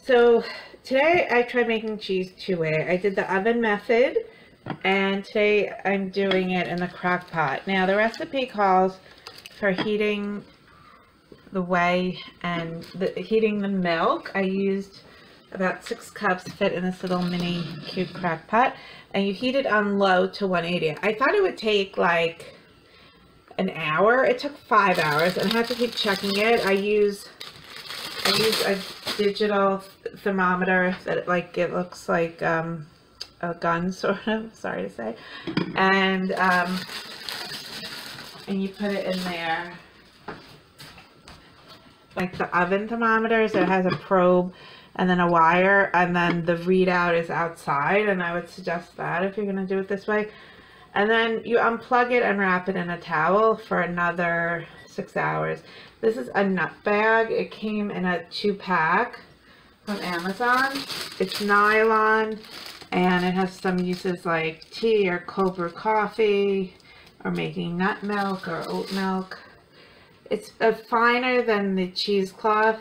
So today I tried making cheese two-way. I did the oven method, and today I'm doing it in the crock pot. Now the recipe calls for heating the whey and heating the milk. I used about 6 cups, fit in this little mini cute crock pot, and you heat it on low to 180. I thought it would take like an hour. It took 5 hours, and I had to keep checking it. I use a digital thermometer that it looks like a gun, sort of, sorry to say, and you put it in there like the oven thermometers. It has a probe and then a wire, and then the readout is outside, and I would suggest that if you're going to do it this way. And then you unplug it and wrap it in a towel for another 6 hours. This is a nut bag. It came in a 2-pack from Amazon. It's nylon, and it has some uses like tea or cold brew coffee, or making nut milk or oat milk. It's finer than the cheesecloth,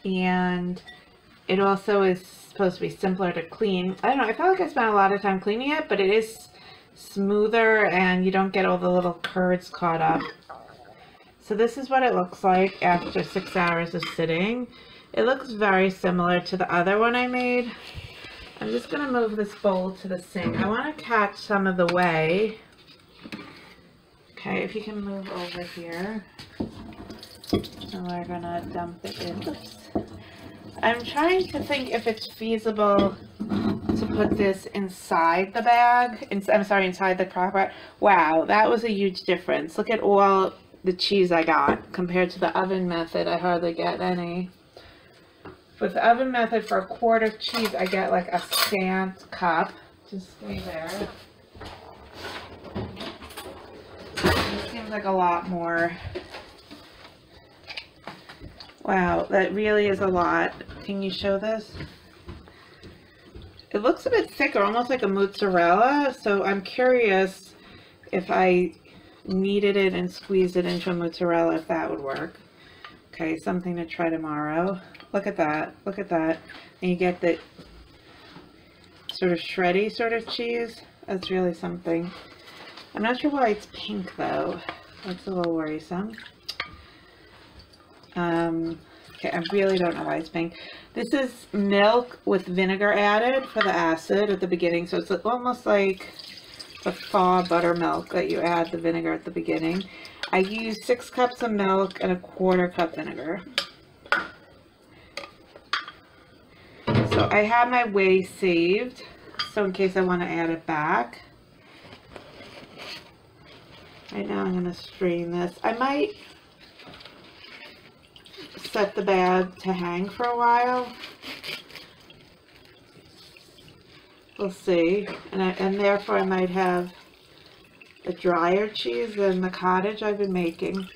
and it also is supposed to be simpler to clean. I don't know, I feel like I spent a lot of time cleaning it, but it is smoother and you don't get all the little curds caught up. So this is what it looks like after 6 hours of sitting. It looks very similar to the other one I made. I'm just going to move this bowl to the sink. I want to catch some of the whey. Okay, if you can move over here. And we're going to dump it in. Oops. I'm trying to think if it's feasible to put this inside the bag. I'm sorry, inside the crock pot. Wow, that was a huge difference. Look at all the cheese I got compared to the oven method. I hardly get any. With the oven method, for a quart of cheese, I get like a scant cup. Just stay there. It seems like a lot more. Wow, that really is a lot. Can you show this? It looks a bit thicker, almost like a mozzarella. So I'm curious if I kneaded it and squeezed it into a mozzarella, if that would work. Okay, something to try tomorrow. Look at that. Look at that. And you get the sort of shreddy sort of cheese. That's really something. I'm not sure why it's pink though. That's a little worrisome. Okay, I really don't know why it's pink. This is milk with vinegar added for the acid at the beginning. So it's almost like the thaw buttermilk that you add the vinegar at the beginning. I use 6 cups of milk and a 1/4 cup vinegar. So I have my whey saved, so in case I want to add it back. Right now I'm going to strain this. I might set the bag to hang for a while. We'll see. And therefore I might have a drier cheese than the cottage I've been making.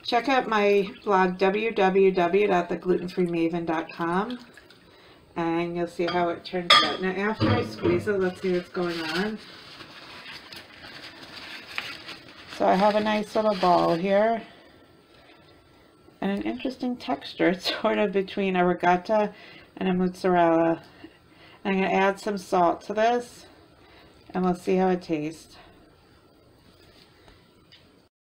Check out my blog www.theglutenfreemaven.com, and you'll see how it turns out. Now after I squeeze it, let's see what's going on. So I have a nice little ball here, and an interesting texture. It's sort of between a ricotta and a mozzarella. I'm going to add some salt to this, and we'll see how it tastes.